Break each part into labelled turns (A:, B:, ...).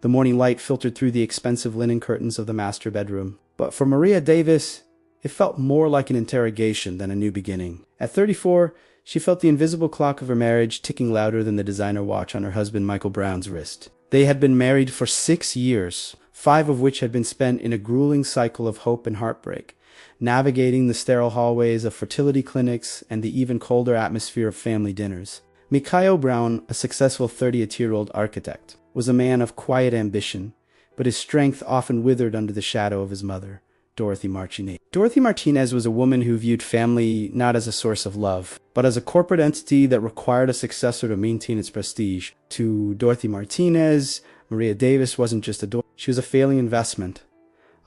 A: The morning light filtered through the expensive linen curtains of the master bedroom. But for Maria Davis, it felt more like an interrogation than a new beginning. At 34, she felt the invisible clock of her marriage ticking louder than the designer watch on her husband Michael Brown's wrist. They had been married for 6 years, 5 of which had been spent in a grueling cycle of hope and heartbreak, navigating the sterile hallways of fertility clinics and the even colder atmosphere of family dinners. Mikhail Brown, a successful 30-year-old architect, was a man of quiet ambition, but his strength often withered under the shadow of his mother, Dorothy Martinez. Dorothy Martinez was a woman who viewed family not as a source of love, but as a corporate entity that required a successor to maintain its prestige. To Dorothy Martinez, Maria Davis wasn't just a daughter. She was a failing investment,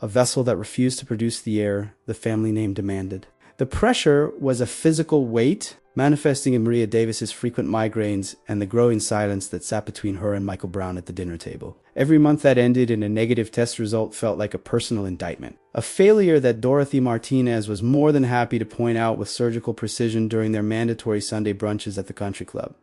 A: a vessel that refused to produce the heir the family name demanded. The pressure was a physical weight, manifesting in Maria Davis's frequent migraines and the growing silence that sat between her and Michael Brown at the dinner table. Every month that ended in a negative test result felt like a personal indictment, a failure that Dorothy Martinez was more than happy to point out with surgical precision during their mandatory Sunday brunches at the country club.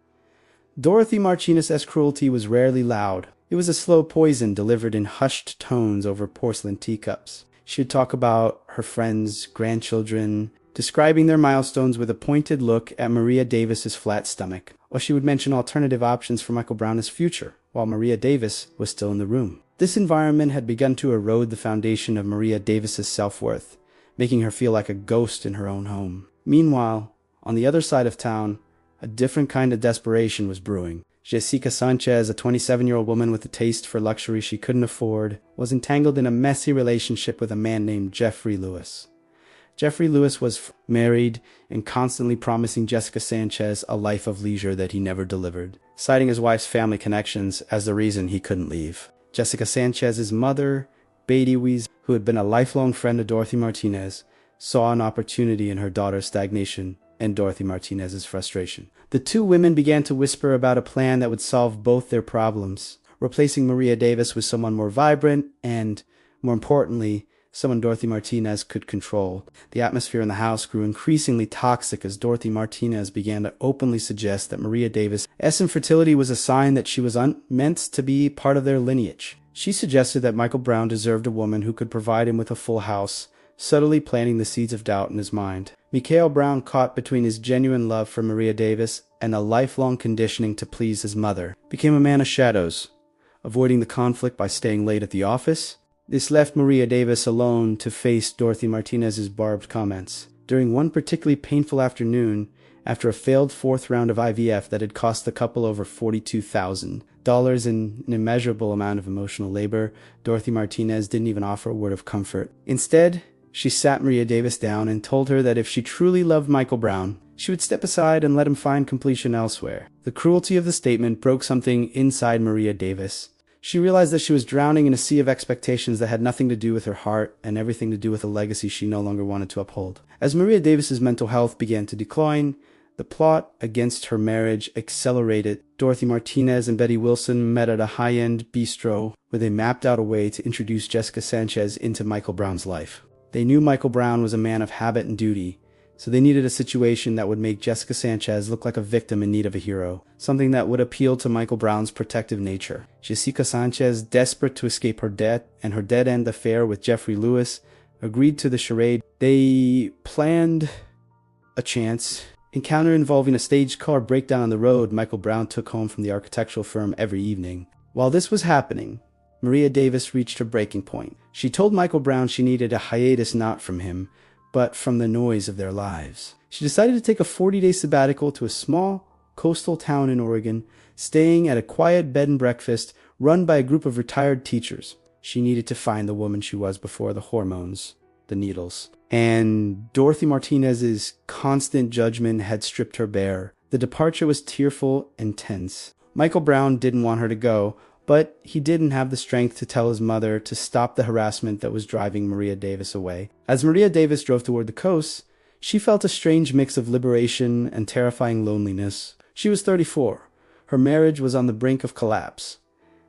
A: Dorothy Martinez's cruelty was rarely loud. It was a slow poison delivered in hushed tones over porcelain teacups. She would talk about her friends, grandchildren, describing their milestones with a pointed look at Maria Davis's flat stomach, or she would mention alternative options for Michael Brown's future, while Maria Davis was still in the room. This environment had begun to erode the foundation of Maria Davis's self-worth, making her feel like a ghost in her own home. Meanwhile, on the other side of town, a different kind of desperation was brewing. Jessica Sanchez, a 27-year-old woman with a taste for luxury she couldn't afford, was entangled in a messy relationship with a man named Jeffrey Lewis. Jeffrey Lewis was married and constantly promising Jessica Sanchez a life of leisure that he never delivered, citing his wife's family connections as the reason he couldn't leave. Jessica Sanchez's mother, Beatty Weiss, who had been a lifelong friend of Dorothy Martinez, saw an opportunity in her daughter's stagnation and Dorothy Martinez's frustration. The two women began to whisper about a plan that would solve both their problems, replacing Maria Davis with someone more vibrant and, more importantly, someone Dorothy Martinez could control. The atmosphere in the house grew increasingly toxic as Dorothy Martinez began to openly suggest that Maria Davis' infertility was a sign that she was meant to be part of their lineage. She suggested that Michael Brown deserved a woman who could provide him with a full house, subtly planting the seeds of doubt in his mind. Mikhail Brown, caught between his genuine love for Maria Davis and a lifelong conditioning to please his mother, became a man of shadows, avoiding the conflict by staying late at the office. This left Maria Davis alone to face Dorothy Martinez's barbed comments. During one particularly painful afternoon, after a failed 4th round of IVF that had cost the couple over $42,000 in an immeasurable amount of emotional labor, Dorothy Martinez didn't even offer a word of comfort. Instead, she sat Maria Davis down and told her that if she truly loved Michael Brown, she would step aside and let him find completion elsewhere. The cruelty of the statement broke something inside Maria Davis. She realized that she was drowning in a sea of expectations that had nothing to do with her heart and everything to do with a legacy she no longer wanted to uphold. As Maria Davis's mental health began to decline, the plot against her marriage accelerated. Dorothy Martinez and Betty Wilson met at a high-end bistro where they mapped out a way to introduce Jessica Sanchez into Michael Brown's life. They knew Michael Brown was a man of habit and duty, so they needed a situation that would make Jessica Sanchez look like a victim in need of a hero, something that would appeal to Michael Brown's protective nature. Jessica Sanchez, desperate to escape her debt and her dead-end affair with Jeffrey Lewis, agreed to the charade. They planned a chance encounter involving a staged car breakdown on the road Michael Brown took home from the architectural firm every evening. While this was happening, Maria Davis reached her breaking point. She told Michael Brown she needed a hiatus not from him, but from the noise of their lives. She decided to take a 40-day sabbatical to a small coastal town in Oregon, staying at a quiet bed and breakfast run by a group of retired teachers. She needed to find the woman she was before the hormones, the needles. And Dorothy Martinez's constant judgment had stripped her bare. The departure was tearful and tense. Michael Brown didn't want her to go, but he didn't have the strength to tell his mother to stop the harassment that was driving Maria Davis away. As Maria Davis drove toward the coast, she felt a strange mix of liberation and terrifying loneliness. She was 34. Her marriage was on the brink of collapse,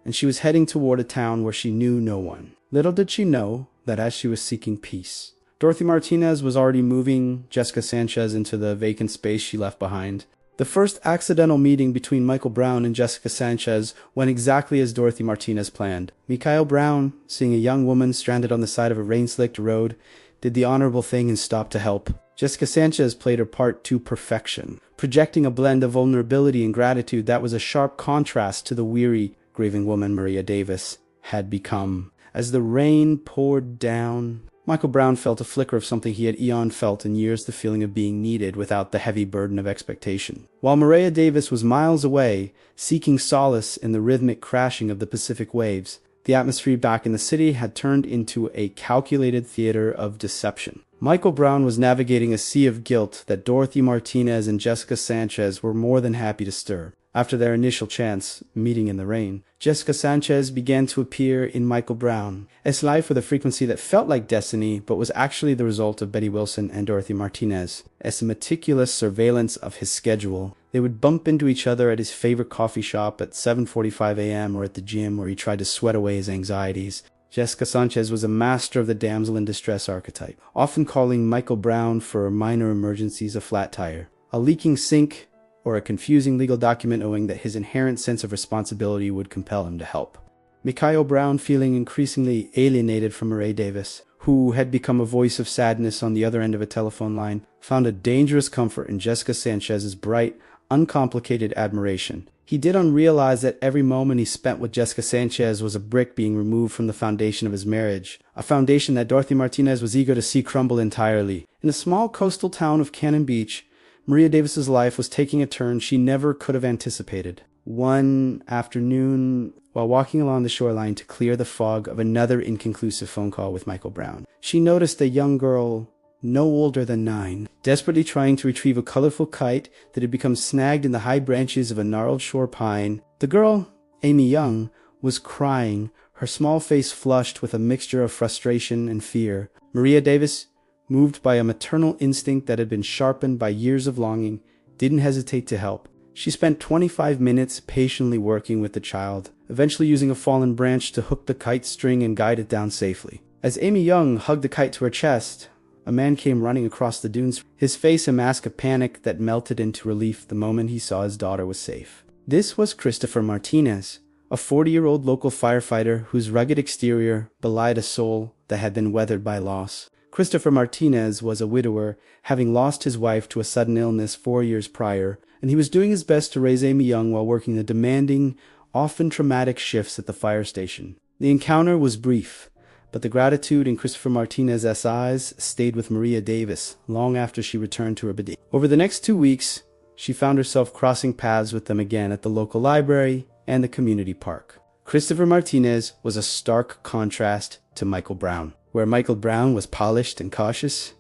A: and she was heading toward a town where she knew no one. Little did she know that as she was seeking peace, Dorothy Martinez was already moving Jessica Sanchez into the vacant space she left behind. The first accidental meeting between Michael Brown and Jessica Sanchez went exactly as Dorothy Martinez planned. Mikhail Brown, seeing a young woman stranded on the side of a rain-slicked road, did the honorable thing and stopped to help. Jessica Sanchez played her part to perfection, projecting a blend of vulnerability and gratitude that was a sharp contrast to the weary, grieving woman Maria Davis had become. As the rain poured down, Michael Brown felt a flicker of something he had felt in years, the feeling of being needed without the heavy burden of expectation. While Maria Davis was miles away, seeking solace in the rhythmic crashing of the Pacific waves, the atmosphere back in the city had turned into a calculated theater of deception. Michael Brown was navigating a sea of guilt that Dorothy Martinez and Jessica Sanchez were more than happy to stir. After their initial chance meeting in the rain, Jessica Sanchez began to appear in Michael Brown, as life with a frequency that felt like destiny but was actually the result of Betty Wilson and Dorothy Martinez. As a meticulous surveillance of his schedule, they would bump into each other at his favorite coffee shop at 7:45 a.m. or at the gym where he tried to sweat away his anxieties. Jessica Sanchez was a master of the damsel in distress archetype, often calling Michael Brown for minor emergencies, a flat tire, a leaking sink, or a confusing legal document, knowing that his inherent sense of responsibility would compel him to help. Mikhail Brown, feeling increasingly alienated from Maria Davis, who had become a voice of sadness on the other end of a telephone line, found a dangerous comfort in Jessica Sanchez's bright, uncomplicated admiration. He didn't realize that every moment he spent with Jessica Sanchez was a brick being removed from the foundation of his marriage, a foundation that Dorothy Martinez was eager to see crumble entirely. In the small coastal town of Cannon Beach, Maria Davis's life was taking a turn she never could have anticipated. One afternoon, while walking along the shoreline to clear the fog of another inconclusive phone call with Michael Brown, she noticed a young girl no older than 9, desperately trying to retrieve a colorful kite that had become snagged in the high branches of a gnarled shore pine. The girl, Amy Young, was crying, her small face flushed with a mixture of frustration and fear. Maria Davis, moved by a maternal instinct that had been sharpened by years of longing, didn't hesitate to help. She spent 25 minutes patiently working with the child, eventually using a fallen branch to hook the kite string and guide it down safely. As Amy Young hugged the kite to her chest, a man came running across the dunes, his face a mask of panic that melted into relief the moment he saw his daughter was safe. This was Christopher Martinez, a 40-year-old local firefighter whose rugged exterior belied a soul that had been weathered by loss. Christopher Martinez was a widower, having lost his wife to a sudden illness 4 years prior, and he was doing his best to raise Amy Young while working the demanding, often traumatic shifts at the fire station. The encounter was brief, but the gratitude in Christopher Martinez's eyes stayed with Maria Davis long after she returned to her bed. Over the next 2 weeks, she found herself crossing paths with them again at the local library and the community park. Christopher Martinez was a stark contrast to Michael Brown. Where Michael Brown was polished and cautious,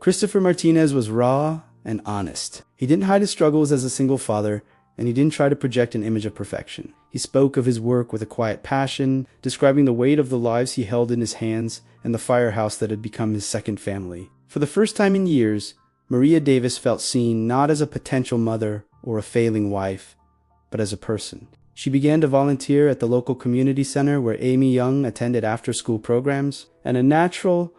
A: Christopher Martinez was raw and honest. He didn't hide his struggles as a single father, and he didn't try to project an image of perfection. He spoke of his work with a quiet passion, describing the weight of the lives he held in his hands and the firehouse that had become his second family. For the first time in years, Maria Davis felt seen not as a potential mother or a failing wife, but as a person. She began to volunteer at the local community center where Amy Young attended after-school programs, and a natural,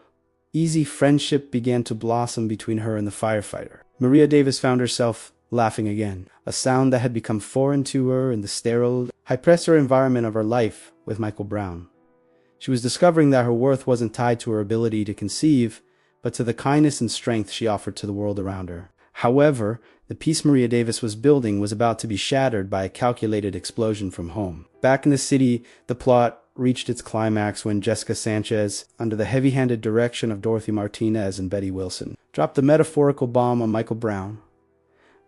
A: easy friendship began to blossom between her and the firefighter. Maria Davis found herself laughing again, a sound that had become foreign to her in the sterile, high-pressure environment of her life with Michael Brown. She was discovering that her worth wasn't tied to her ability to conceive, but to the kindness and strength she offered to the world around her. However, the peace Maria Davis was building was about to be shattered by a calculated explosion from home. Back in the city, the plot reached its climax when Jessica Sanchez, under the heavy-handed direction of Dorothy Martinez and Betty Wilson, dropped the metaphorical bomb on Michael Brown.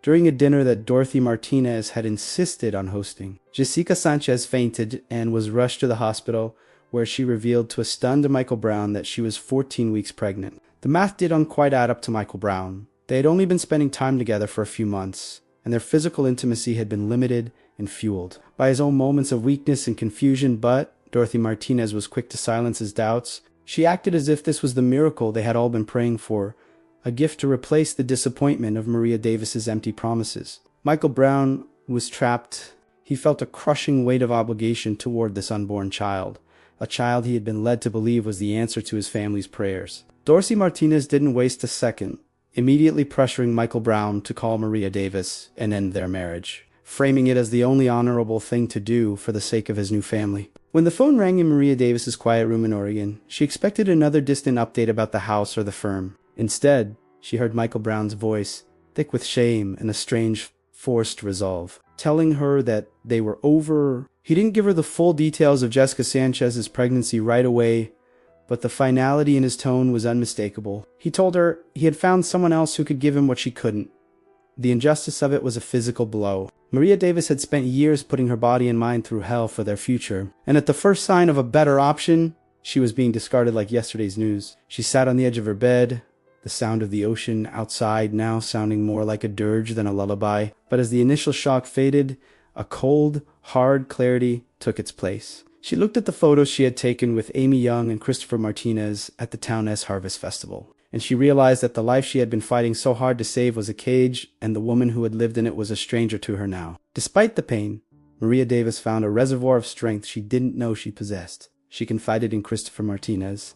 A: During a dinner that Dorothy Martinez had insisted on hosting, Jessica Sanchez fainted and was rushed to the hospital, where she revealed to a stunned Michael Brown that she was 14 weeks pregnant. The math didn't quite add up to Michael Brown. They had only been spending time together for a few months, and their physical intimacy had been limited and fueled by his own moments of weakness and confusion, but Dorothy Martinez was quick to silence his doubts. She acted as if this was the miracle they had all been praying for, a gift to replace the disappointment of Maria Davis's empty promises. Michael Brown was trapped. He felt a crushing weight of obligation toward this unborn child, a child he had been led to believe was the answer to his family's prayers. Dorothy Martinez didn't waste a second. immediately pressuring Michael Brown to call Maria Davis and end their marriage, framing it as the only honorable thing to do for the sake of his new family. When the phone rang in Maria Davis's quiet room in Oregon, she expected another distant update about the house or the firm. Instead, she heard Michael Brown's voice, thick with shame and a strange, forced resolve, telling her that they were over. He didn't give her the full details of Jessica Sanchez's pregnancy right away, but the finality in his tone was unmistakable. He told her he had found someone else who could give him what she couldn't. The injustice of it was a physical blow. Maria Davis had spent years putting her body and mind through hell for their future, and at the first sign of a better option, she was being discarded like yesterday's news. She sat on the edge of her bed, the sound of the ocean outside now sounding more like a dirge than a lullaby. But as the initial shock faded, a cold, hard clarity took its place. She looked at the photos she had taken with Amy Young and Christopher Martinez at the Towness Harvest Festival, and she realized that the life she had been fighting so hard to save was a cage, and the woman who had lived in it was a stranger to her now. Despite the pain, Maria Davis found a reservoir of strength she didn't know she possessed. She confided in Christopher Martinez,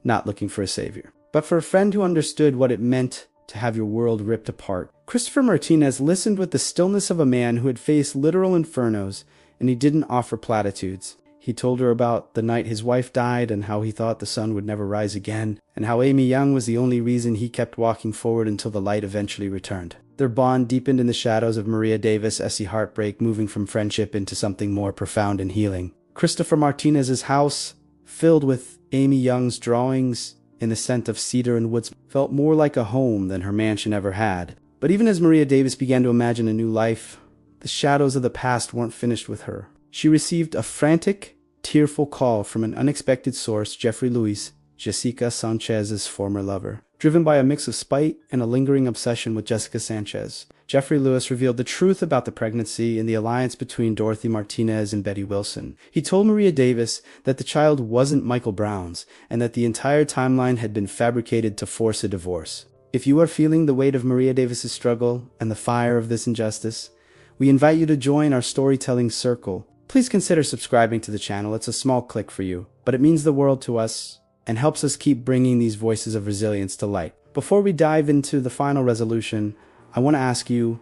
A: not looking for a savior, but for a friend who understood what it meant to have your world ripped apart. Christopher Martinez listened with the stillness of a man who had faced literal infernos, and he didn't offer platitudes. He told her about the night his wife died and how he thought the sun would never rise again, and how Amy Young was the only reason he kept walking forward until the light eventually returned. Their bond deepened in the shadows of Maria Davis' heartbreak, moving from friendship into something more profound and healing. Christopher Martinez's house, filled with Amy Young's drawings in the scent of cedar and woods, felt more like a home than her mansion ever had. But even as Maria Davis began to imagine a new life, the shadows of the past weren't finished with her. She received a frantic, tearful call from an unexpected source, Jeffrey Lewis, Jessica Sanchez's former lover. Driven by a mix of spite and a lingering obsession with Jessica Sanchez, Jeffrey Lewis revealed the truth about the pregnancy and the alliance between Dorothy Martinez and Betty Wilson. He told Maria Davis that the child wasn't Michael Brown's and that the entire timeline had been fabricated to force a divorce. If you are feeling the weight of Maria Davis's struggle and the fire of this injustice, we invite you to join our storytelling circle. Please consider subscribing to the channel. It's a small click for you, but it means the world to us and helps us keep bringing these voices of resilience to light. Before we dive into the final resolution, I want to ask you,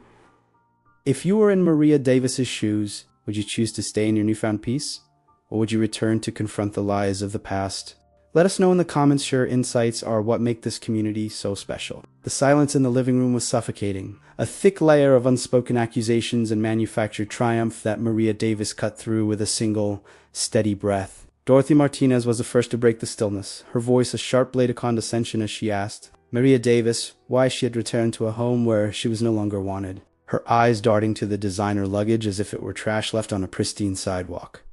A: if you were in Maria Davis's shoes, would you choose to stay in your newfound peace? Or would you return to confront the lies of the past? Let us know in the comments. Your insights are what make this community so special. The silence in the living room was suffocating, a thick layer of unspoken accusations and manufactured triumph that Maria Davis cut through with a single, steady breath. Dorothy Martinez was the first to break the stillness, her voice a sharp blade of condescension as she asked Maria Davis why she had returned to a home where she was no longer wanted, her eyes darting to the designer luggage as if it were trash left on a pristine sidewalk.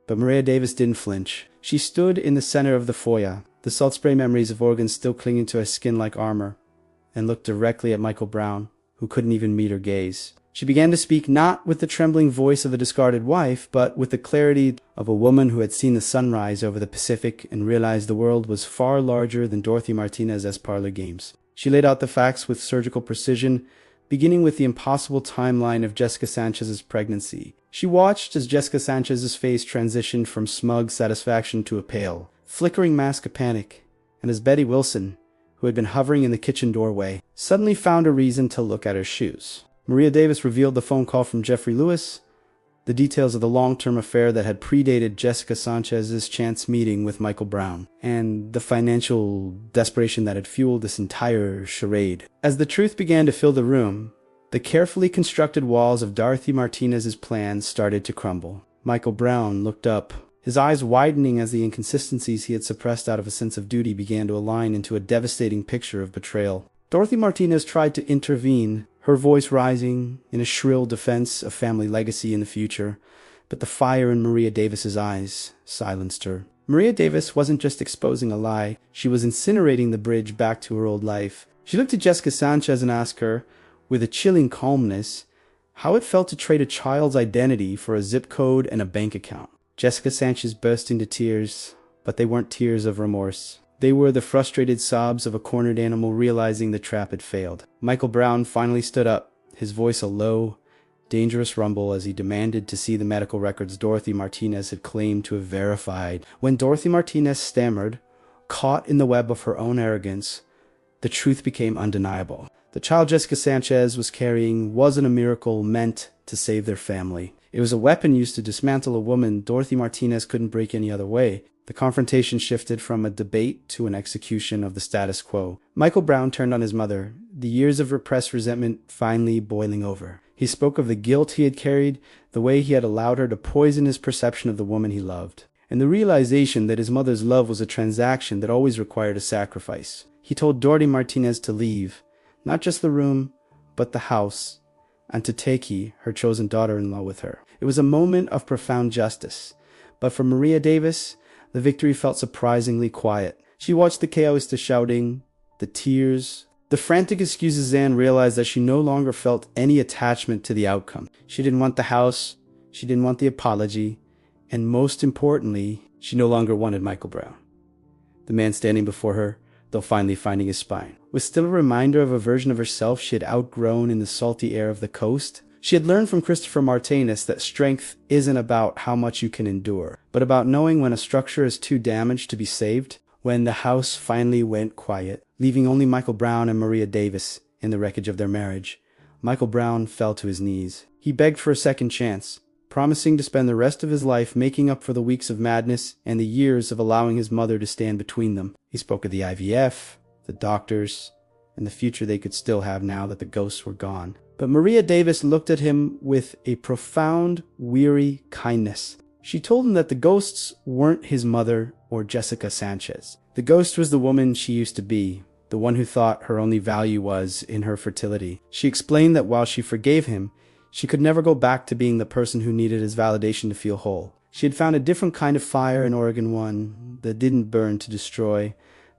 A: But Maria Davis didn't flinch. She stood in the center of the foyer, the salt spray memories of Oregon still clinging to her skin like armor, and looked directly at Michael Brown, who couldn't even meet her gaze. She began to speak not with the trembling voice of a discarded wife, but with the clarity of a woman who had seen the sunrise over the Pacific and realized the world was far larger than Dorothy Martinez's parlor games. She laid out the facts with surgical precision, beginning with the impossible timeline of Jessica Sanchez's pregnancy. She watched as Jessica Sanchez's face transitioned from smug satisfaction to a pale, flickering mask of panic, and as Betty Wilson, who had been hovering in the kitchen doorway, suddenly found a reason to look at her shoes. Maria Davis revealed the phone call from Jeffrey Lewis, the details of the long-term affair that had predated Jessica Sanchez's chance meeting with Michael Brown, and the financial desperation that had fueled this entire charade. As the truth began to fill the room, the carefully constructed walls of Dorothy Martinez's plans started to crumble. Michael Brown looked up, his eyes widening as the inconsistencies he had suppressed out of a sense of duty began to align into a devastating picture of betrayal. Dorothy Martinez tried to intervene, her voice rising in a shrill defense of family legacy in the future, but the fire in Maria Davis's eyes silenced her. Maria Davis wasn't just exposing a lie, she was incinerating the bridge back to her old life. She looked at Jessica Sanchez and asked her, with a chilling calmness, how it felt to trade a child's identity for a zip code and a bank account. Jessica Sanchez burst into tears, but they weren't tears of remorse. They were the frustrated sobs of a cornered animal realizing the trap had failed. Michael Brown finally stood up, his voice a low, dangerous rumble as he demanded to see the medical records Dorothy Martinez had claimed to have verified. When Dorothy Martinez stammered, caught in the web of her own arrogance, the truth became undeniable. The child Jessica Sanchez was carrying wasn't a miracle meant to save their family. It was a weapon used to dismantle a woman Dorothy Martinez couldn't break any other way. The confrontation shifted from a debate to an execution of the status quo. Michael Brown turned on his mother, the years of repressed resentment finally boiling over. He spoke of the guilt he had carried, the way he had allowed her to poison his perception of the woman he loved, and the realization that his mother's love was a transaction that always required a sacrifice. He told Dorothy Martinez to leave, not just the room, but the house, and to take her chosen daughter-in-law, with her. It was a moment of profound justice, but for Maria Davis, the victory felt surprisingly quiet. She watched the chaos, the shouting, the tears, the frantic excuses, and realized that she no longer felt any attachment to the outcome. She didn't want the house, she didn't want the apology, and most importantly, she no longer wanted Michael Brown. The man standing before her, though finally finding his spine, was still a reminder of a version of herself she had outgrown in the salty air of the coast. She had learned from Christopher Martinez that strength isn't about how much you can endure, but about knowing when a structure is too damaged to be saved. When the house finally went quiet, leaving only Michael Brown and Maria Davis in the wreckage of their marriage, Michael Brown fell to his knees. He begged for a second chance, promising to spend the rest of his life making up for the weeks of madness and the years of allowing his mother to stand between them. He spoke of the IVF, the doctors, and the future they could still have now that the ghosts were gone. But Maria Davis looked at him with a profound, weary kindness. She told him that the ghosts weren't his mother or Jessica Sanchez. The ghost was the woman she used to be, the one who thought her only value was in her fertility. She explained that while she forgave him, she could never go back to being the person who needed his validation to feel whole. She had found a different kind of fire in Oregon, one that didn't burn to destroy,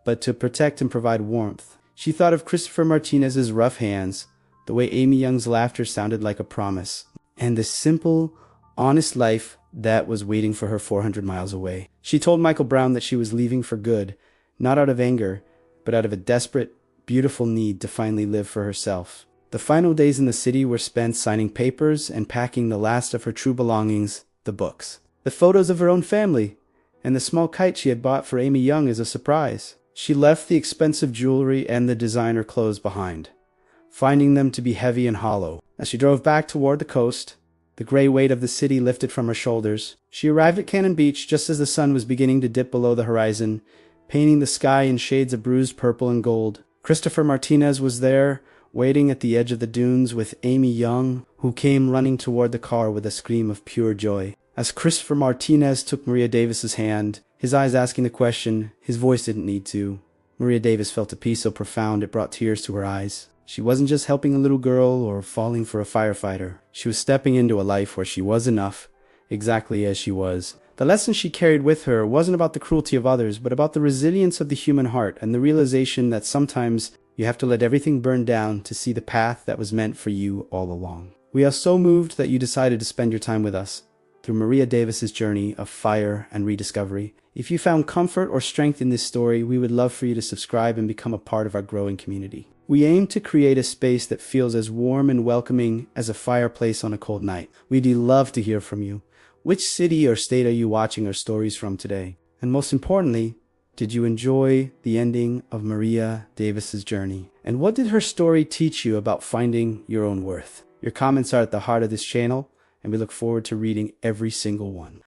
A: but to protect and provide warmth. She thought of Christopher Martinez's rough hands, the way Amy Young's laughter sounded like a promise, and the simple, honest life that was waiting for her 400 miles away. She told Michael Brown that she was leaving for good, not out of anger, but out of a desperate, beautiful need to finally live for herself. The final days in the city were spent signing papers and packing the last of her true belongings, the books, the photos of her own family, and the small kite she had bought for Amy Young as a surprise. She left the expensive jewelry and the designer clothes behind, finding them to be heavy and hollow. As she drove back toward the coast, the gray weight of the city lifted from her shoulders. She arrived at Cannon Beach just as the sun was beginning to dip below the horizon, painting the sky in shades of bruised purple and gold. Christopher Martinez was there, waiting at the edge of the dunes with Amy Young, who came running toward the car with a scream of pure joy. As Christopher Martinez took Maria Davis's hand, his eyes asking the question, his voice didn't need to. Maria Davis felt a peace so profound it brought tears to her eyes. She wasn't just helping a little girl or falling for a firefighter. She was stepping into a life where she was enough, exactly as she was. The lesson she carried with her wasn't about the cruelty of others, but about the resilience of the human heart and the realization that sometimes you have to let everything burn down to see the path that was meant for you all along. We are so moved that you decided to spend your time with us through Maria Davis's journey of fire and rediscovery. If you found comfort or strength in this story, we would love for you to subscribe and become a part of our growing community. We aim to create a space that feels as warm and welcoming as a fireplace on a cold night. We'd love to hear from you. Which city or state are you watching our stories from today? And most importantly, did you enjoy the ending of Maria Davis's journey? And what did her story teach you about finding your own worth? Your comments are at the heart of this channel, and we look forward to reading every single one.